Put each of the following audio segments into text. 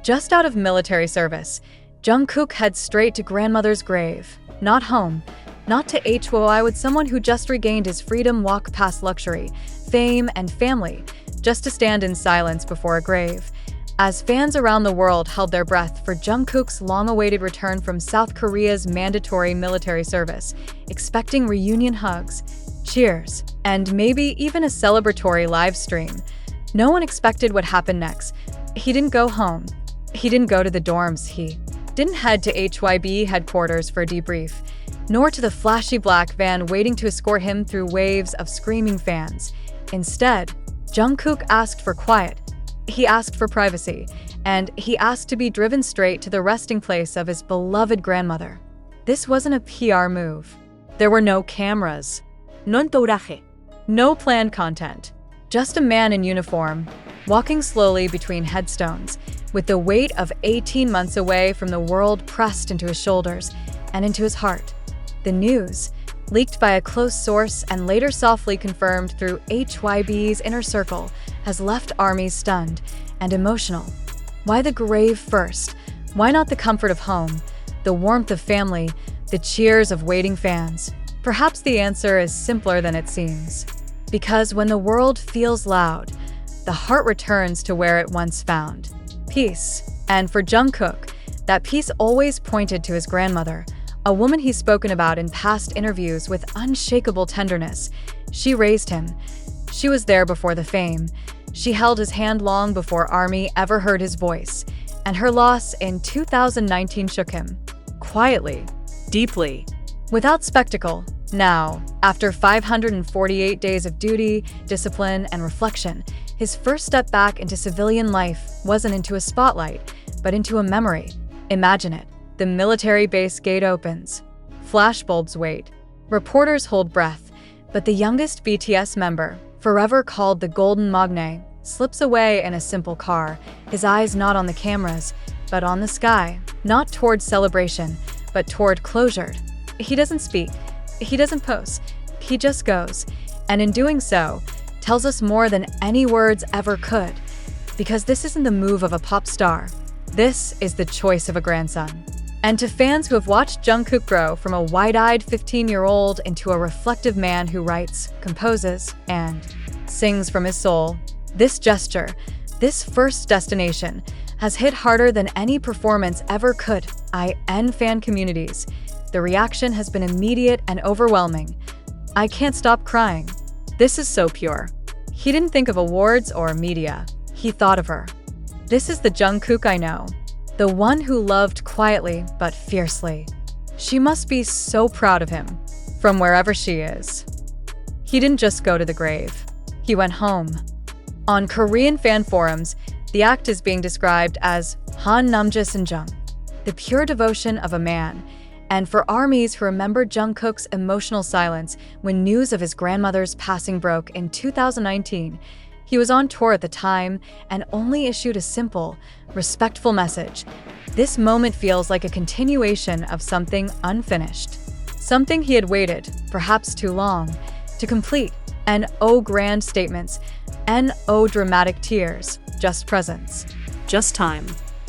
Just out of military service, Jungkook heads straight to grandmother's grave. Not home, not to HYBE with someone who just regained his freedom, walk past luxury, fame, and family, just to stand in silence before a grave. As fans around the world held their breath for Jungkook's long-awaited return from South Korea's mandatory military service, expecting reunion hugs, cheers, and maybe even a celebratory live stream, no one expected what happened next. He didn't go home. He didn't go to the dorms. He didn't head to HYBE headquarters for a debrief, nor to the flashy black van waiting to escort him through waves of screaming fans. Instead, Jungkook asked for quiet. He asked for privacy, and he asked to be driven straight to the resting place of his beloved grandmother. This wasn't a PR move. There were no cameras, no planned content, just a man in uniform, walking slowly between headstones, with the weight of 18 months away from the world pressed into his shoulders and into his heart. The news, leaked by a close source and later softly confirmed through HYBE's inner circle, has left armies stunned and emotional. Why the grave first? Why not the comfort of home, the warmth of family, the cheers of waiting fans? Perhaps the answer is simpler than it seems. Because when the world feels loud, the heart returns to where it once found peace. And for Jungkook, that peace always pointed to his grandmother, a woman he's spoken about in past interviews with unshakable tenderness. She raised him. She was there before the fame. She held his hand long before Army ever heard his voice. And her loss in 2019 shook him. Quietly, deeply, without spectacle. Now, after 548 days of duty, discipline, and reflection, his first step back into civilian life wasn't into a spotlight, but into a memory. Imagine it. The military base gate opens. Flashbulbs wait. Reporters hold breath. But the youngest BTS member, forever called the Golden Magne, slips away in a simple car, his eyes not on the cameras, but on the sky. Not toward celebration, but toward closure. He doesn't speak. He doesn't pose. He just goes. And in doing so, tells us more than any words ever could. Because this isn't the move of a pop star. This is the choice of a grandson. And to fans who have watched Jungkook grow from a wide-eyed 15-year-old into a reflective man who writes, composes, and sings from his soul, this gesture, this first destination, has hit harder than any performance ever could. Fan communities. The reaction has been immediate and overwhelming. I can't stop crying. This is so pure. He didn't think of awards or media. He thought of her. This is the Jungkook I know. The one who loved quietly but fiercely. She must be so proud of him, from wherever she is. He didn't just go to the grave. He went home. On Korean fan forums, the act is being described as Han Namja Sinjung, the pure devotion of a man. And for armies who remember Jungkook's emotional silence when news of his grandmother's passing broke in 2019, he was on tour at the time and only issued a simple, respectful message. This moment feels like a continuation of something unfinished. Something he had waited, perhaps too long, to complete. N.O. grand statements, N.O. dramatic tears, just presence, just time,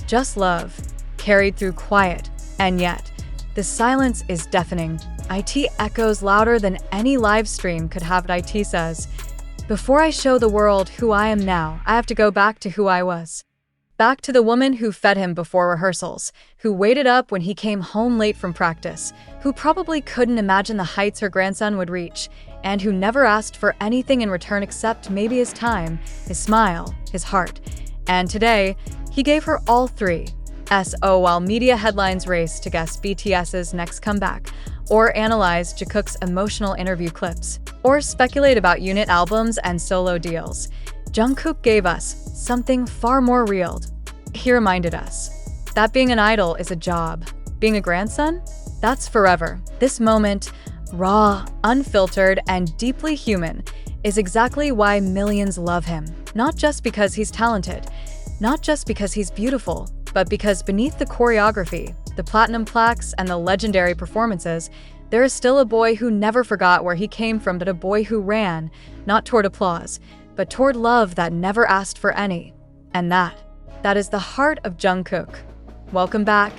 just love, carried through quiet. And yet, the silence is deafening. IT echoes louder than any live stream could have. IT says, before I show the world who I am now, I have to go back to who I was. Back to the woman who fed him before rehearsals, who waited up when he came home late from practice, who probably couldn't imagine the heights her grandson would reach, and who never asked for anything in return except maybe his time, his smile, his heart. And today, he gave her all three. While media headlines race to guess BTS's next comeback, or analyze Jungkook's emotional interview clips, or speculate about unit albums and solo deals, Jungkook gave us something far more real. He reminded us that being an idol is a job. Being a grandson? That's forever. This moment, raw, unfiltered, and deeply human, is exactly why millions love him. Not just because he's talented, not just because he's beautiful, but because beneath the choreography, the platinum plaques, and the legendary performances, there is still a boy who never forgot where he came from, but a boy who ran, not toward applause, but toward love that never asked for any. And that That is the heart of Jungkook. Welcome back,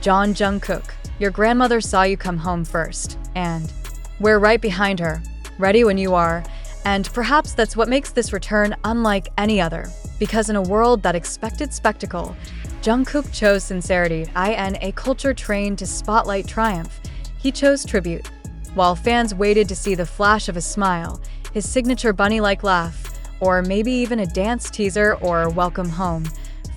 Jungkook. Your grandmother saw you come home first, and we're right behind her, ready when you are. And perhaps that's what makes this return unlike any other, because in a world that expected spectacle, Jungkook chose sincerity, in a culture trained to spotlight triumph. He chose tribute. While fans waited to see the flash of a smile, his signature bunny-like laugh, or maybe even a dance teaser or welcome home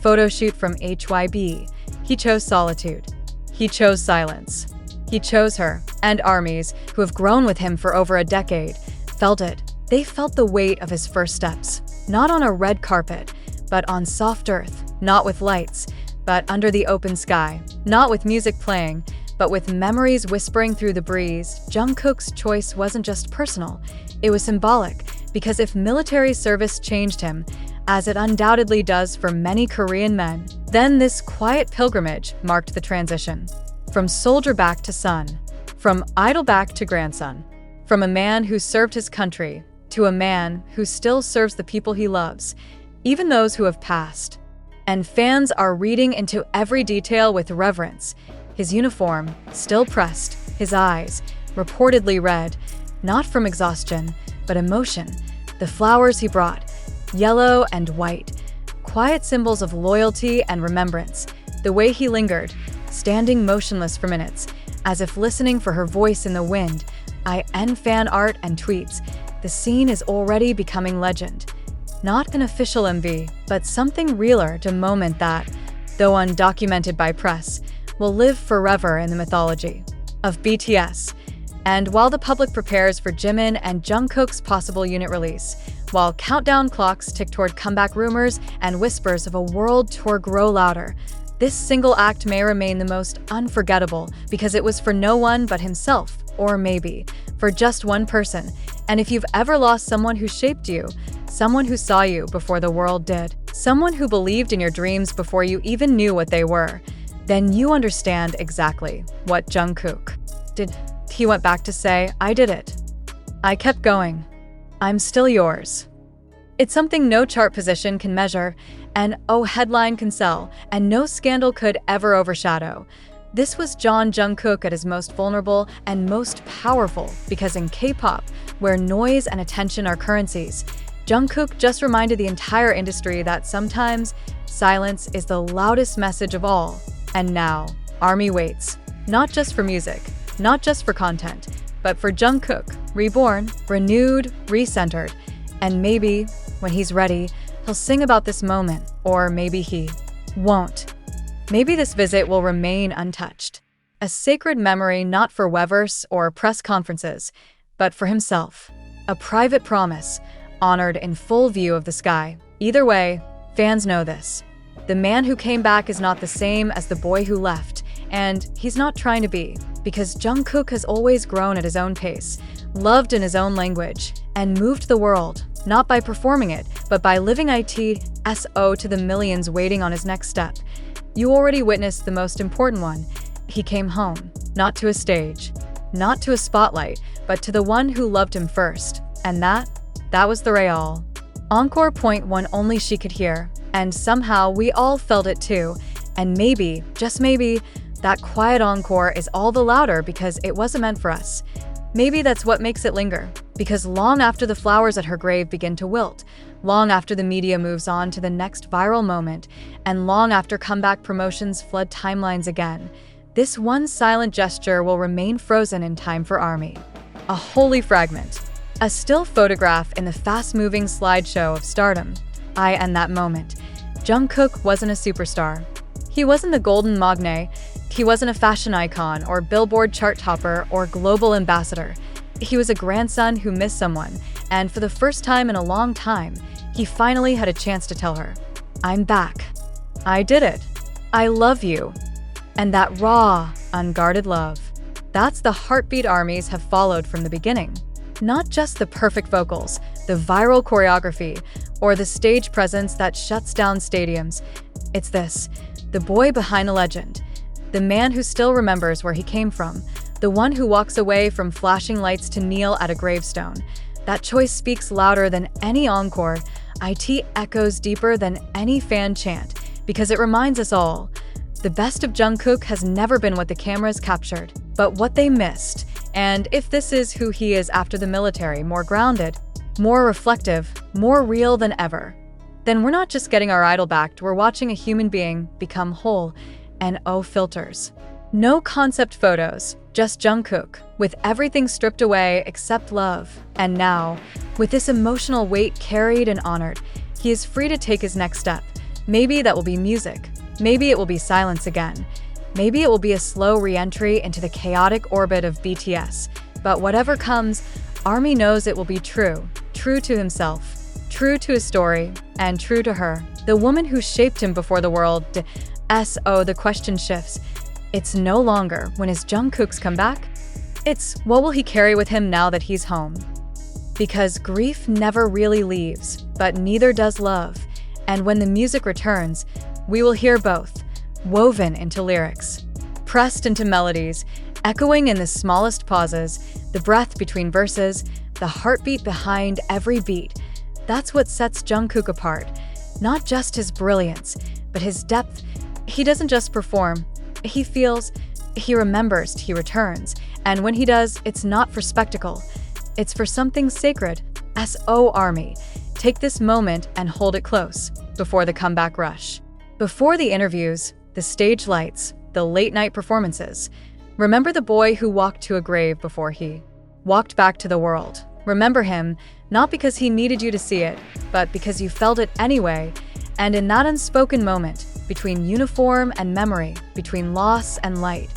photo shoot from HYBE, he chose solitude. He chose silence. He chose her, and armies, who have grown with him for over a decade, felt it. They felt the weight of his first steps, not on a red carpet, but on soft earth, not with lights, but under the open sky, not with music playing, but with memories whispering through the breeze. Jungkook's choice wasn't just personal, it was symbolic, because if military service changed him, as it undoubtedly does for many Korean men, then this quiet pilgrimage marked the transition. From soldier back to son, from idol back to grandson, from a man who served his country to a man who still serves the people he loves, even those who have passed. And fans are reading into every detail with reverence. His uniform, still pressed, his eyes, reportedly red, not from exhaustion, but emotion. The flowers he brought, yellow and white, quiet symbols of loyalty and remembrance. The way he lingered, standing motionless for minutes, as if listening for her voice in the wind. Fan art and tweets. The scene is already becoming legend. Not an official MV, but something realer, a moment that, though undocumented by press, will live forever in the mythology of BTS. And while the public prepares for Jimin and Jungkook's possible unit release, while countdown clocks tick toward comeback rumors and whispers of a world tour grow louder, this single act may remain the most unforgettable because it was for no one but himself, or maybe for just one person. And if you've ever lost someone who shaped you, someone who saw you before the world did, someone who believed in your dreams before you even knew what they were, then you understand exactly what Jungkook did. He went back to say, "I did it. I kept going. I'm still yours." It's something no chart position can measure, and no headline can sell, and no scandal could ever overshadow. This was Jungkook at his most vulnerable and most powerful, because in K-pop, where noise and attention are currencies, Jungkook just reminded the entire industry that sometimes silence is the loudest message of all. And now, ARMY waits, not just for music, not just for content, but for Jungkook, reborn, renewed, recentered, and maybe, when he's ready, he'll sing about this moment, or maybe he won't. Maybe this visit will remain untouched. A sacred memory not for Weverse or press conferences, but for himself. A private promise, honored in full view of the sky. Either way, fans know this. The man who came back is not the same as the boy who left, and he's not trying to be, because Jungkook has always grown at his own pace, loved in his own language, and moved the world, not by performing it, but by living it to the millions waiting on his next step. You already witnessed the most important one. He came home, not to a stage, not to a spotlight, but to the one who loved him first. And that was the Real. Encore .1 only she could hear, and somehow we all felt it too. And maybe, just maybe, that quiet encore is all the louder because it wasn't meant for us. Maybe that's what makes it linger, because long after the flowers at her grave begin to wilt, long after the media moves on to the next viral moment, and long after comeback promotions flood timelines again, this one silent gesture will remain frozen in time for ARMY. A holy fragment. A still photograph in the fast-moving slideshow of stardom. And that moment. Jungkook wasn't a superstar. He wasn't the golden magne. He wasn't a fashion icon or Billboard chart topper or global ambassador. He was a grandson who missed someone, and for the first time in a long time, he finally had a chance to tell her, "I'm back. I did it. I love you." And that raw, unguarded love. That's the heartbeat armies have followed from the beginning. Not just the perfect vocals, the viral choreography, or the stage presence that shuts down stadiums. It's this, the boy behind a legend. The man who still remembers where he came from. The one who walks away from flashing lights to kneel at a gravestone. That choice speaks louder than any encore. It echoes deeper than any fan chant. because it reminds us all, the best of Jungkook has never been what the cameras captured, but what they missed. And if this is who he is after the military, more grounded, more reflective, more real than ever, then we're not just getting our idol back, we're watching a human being become whole. And oh, filters. No concept photos, just Jungkook, with everything stripped away except love. And now, with this emotional weight carried and honored, he is free to take his next step. Maybe that will be music. Maybe it will be silence again. Maybe it will be a slow re-entry into the chaotic orbit of BTS. But whatever comes, ARMY knows it will be true. True to himself, true to his story, and true to her. The woman who shaped him before the world. The question shifts. It's no longer, when is Jungkook's comeback? It's, what will he carry with him now that he's home? Because grief never really leaves, but neither does love. And when the music returns, we will hear both, woven into lyrics, pressed into melodies, echoing in the smallest pauses, the breath between verses, the heartbeat behind every beat. That's what sets Jungkook apart. Not just his brilliance, but his depth. He doesn't just perform. He feels, he remembers, he returns. And when he does, it's not for spectacle. It's for something sacred. SO ARMY. Take this moment and hold it close before the comeback rush. Before the interviews, the stage lights, the late-night performances. Remember the boy who walked to a grave before he walked back to the world. Remember him, not because he needed you to see it, but because you felt it anyway. And in that unspoken moment, between uniform and memory, between loss and light,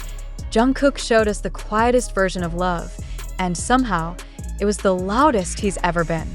Jungkook showed us the quietest version of love, and somehow, it was the loudest he's ever been.